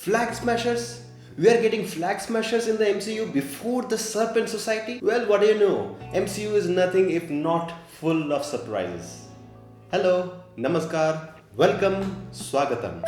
Flag smashers? We are getting flag smashers in the MCU before the Serpent Society? Well, what do you know? MCU is nothing if not full of surprises. Hello, namaskar, welcome, swagatam.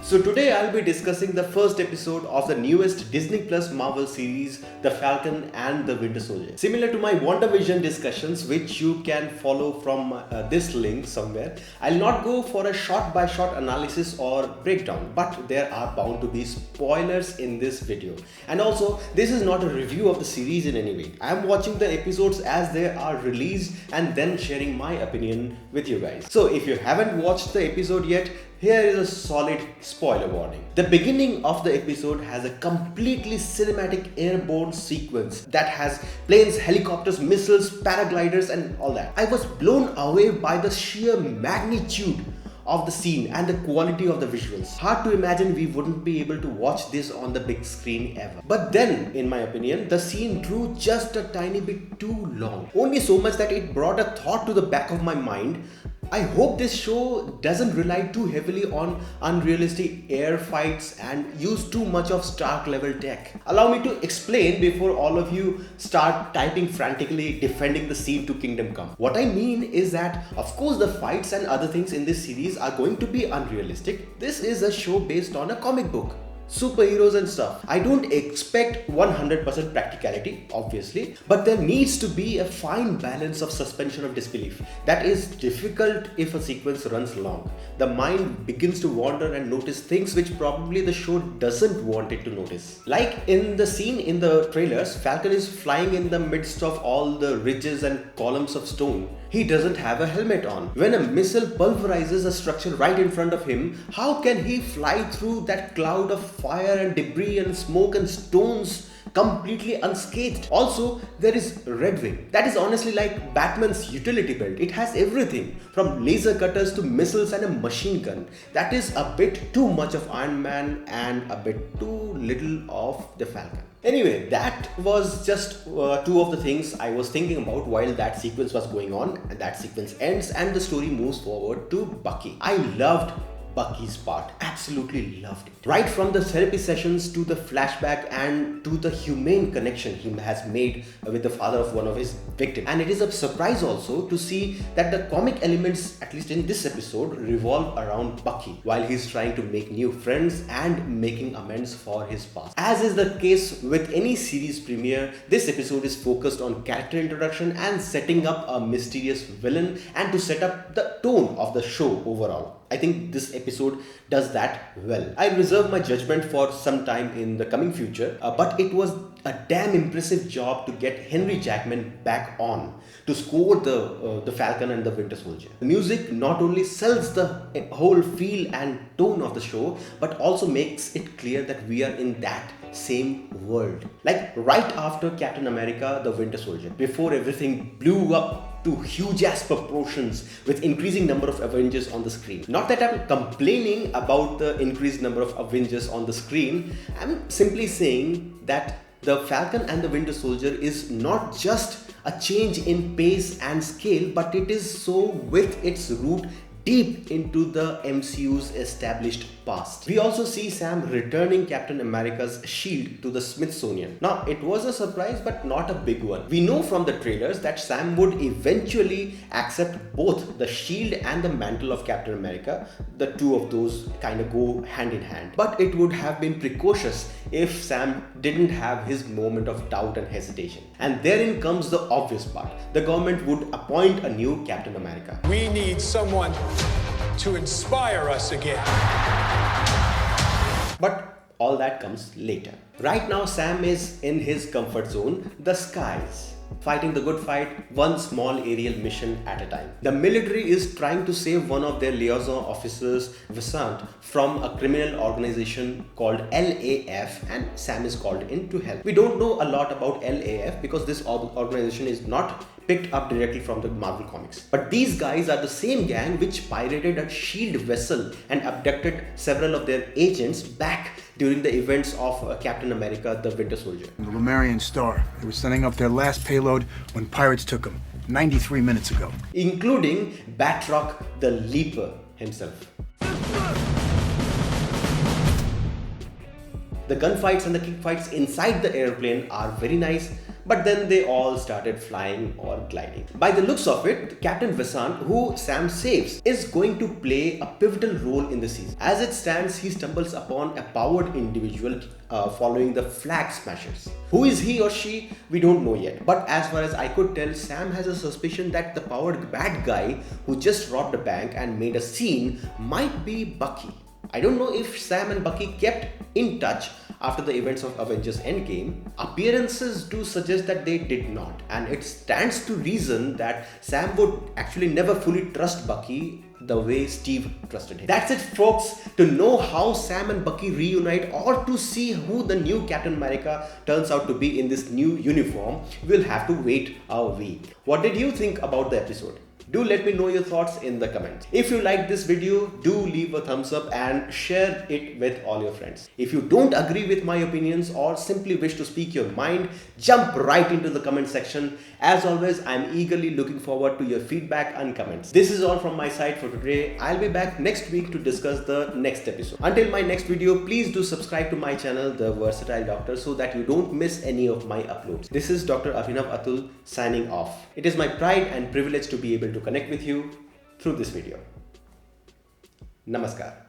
So today I'll be discussing the first episode of the newest Disney Plus Marvel series, The Falcon and the Winter Soldier. Similar to my WandaVision discussions, which you can follow from this link somewhere, I'll not go for a shot-by-shot analysis or breakdown, but there are bound to be spoilers in this video. And also, this is not a review of the series in any way. I'm watching the episodes as they are released and then sharing my opinion with you guys. So if you haven't watched the episode yet, here is a solid spoiler warning. The beginning of the episode has a completely cinematic airborne sequence that has planes, helicopters, missiles, paragliders and all that. I was blown away by the sheer magnitude of the scene and the quality of the visuals. Hard to imagine we wouldn't be able to watch this on the big screen ever. But then, in my opinion, the scene drew just a tiny bit too long. Only so much that it brought a thought to the back of my mind. I hope this show doesn't rely too heavily on unrealistic air fights and use too much of Stark level tech. Allow me to explain before all of you start typing frantically defending the scene to Kingdom Come. What I mean is that of course the fights and other things in this series are going to be unrealistic. This is a show based on a comic book. Superheroes and stuff. I don't expect 100% practicality, obviously, but there needs to be a fine balance of suspension of disbelief. That is difficult if a sequence runs long. The mind begins to wander and notice things which probably the show doesn't want it to notice. Like in the scene in the trailers, Falcon is flying in the midst of all the ridges and columns of stone. He doesn't have a helmet on. When a missile pulverizes a structure right in front of him, how can he fly through that cloud of fire and debris and smoke and stones completely unscathed? Also, there is Red Wing. That is honestly like Batman's utility belt. It has everything from laser cutters to missiles and a machine gun. That is a bit too much of Iron Man and a bit too little of the Falcon. Anyway, that was just two of the things I was thinking about while that sequence was going on, and that sequence ends and the story moves forward to Bucky. I loved Bucky's part, absolutely loved it. Right from the therapy sessions to the flashback and to the humane connection he has made with the father of one of his victims. And it is a surprise also to see that the comic elements, at least in this episode, revolve around Bucky while he's trying to make new friends and making amends for his past. As is the case with any series premiere, this episode is focused on character introduction and setting up a mysterious villain and to set up the tone of the show overall. I think this episode does that well. I reserve my judgment for some time in the coming future, but it was a damn impressive job to get Henry Jackman back on to score the Falcon and the Winter Soldier. The music not only sells the whole feel and tone of the show, but also makes it clear that we are in that same world. Like right after Captain America, the Winter Soldier, before everything blew up to huge ass proportions with increasing number of Avengers on the screen. Not that I'm complaining about the increased number of Avengers on the screen, I'm simply saying that the Falcon and the Winter Soldier is not just a change in pace and scale, but it is so with its root deep into the MCU's established past. We also see Sam returning Captain America's shield to the Smithsonian. Now, it was a surprise, but not a big one. We know from the trailers that Sam would eventually accept both the shield and the mantle of Captain America. The two of those kind of go hand in hand. But it would have been precocious if Sam didn't have his moment of doubt and hesitation. And therein comes the obvious part. The government would appoint a new Captain America. We need someone to inspire us again. But all that comes later. Right now, Sam is in his comfort zone, the skies, fighting the good fight, one small aerial mission at a time. The military is trying to save one of their liaison officers, Vasant, from a criminal organization called LAF, and Sam is called in to help. We don't know a lot about LAF because this organization is not picked up directly from the Marvel comics. But these guys are the same gang which pirated a shield vessel and abducted several of their agents back during the events of Captain America, the Winter Soldier. The Lemurian Star. They were sending up their last payload when pirates took them 93 minutes ago. Including Batroc the Leaper. himself. The gunfights and the kickfights inside the airplane are very nice, but then they all started flying or gliding. By the looks of it, Captain Vasan, who Sam saves, is going to play a pivotal role in the season. As it stands, he stumbles upon a powered individual following the flag smashers. Who is he or she? We don't know yet. But as far as I could tell, Sam has a suspicion that the powered bad guy who just robbed a bank and made a scene might be Bucky. I don't know if Sam and Bucky kept in touch after the events of Avengers Endgame. Appearances do suggest that they did not, and it stands to reason that Sam would actually never fully trust Bucky the way Steve trusted him. That's it, folks. To know how Sam and Bucky reunite or to see who the new Captain America turns out to be in this new uniform, we'll have to wait a week. What did you think about the episode? Do let me know your thoughts in the comments. If you like this video, do leave a thumbs up and share it with all your friends. If you don't agree with my opinions or simply wish to speak your mind, jump right into the comment section. As always, I'm eagerly looking forward to your feedback and comments. This is all from my side for today. I'll be back next week to discuss the next episode. Until my next video, please do subscribe to my channel, The Versatile Doctor, so that you don't miss any of my uploads. This is Dr. Abhinav Atul signing off. It is my pride and privilege to be able to connect with you through this video. Namaskar.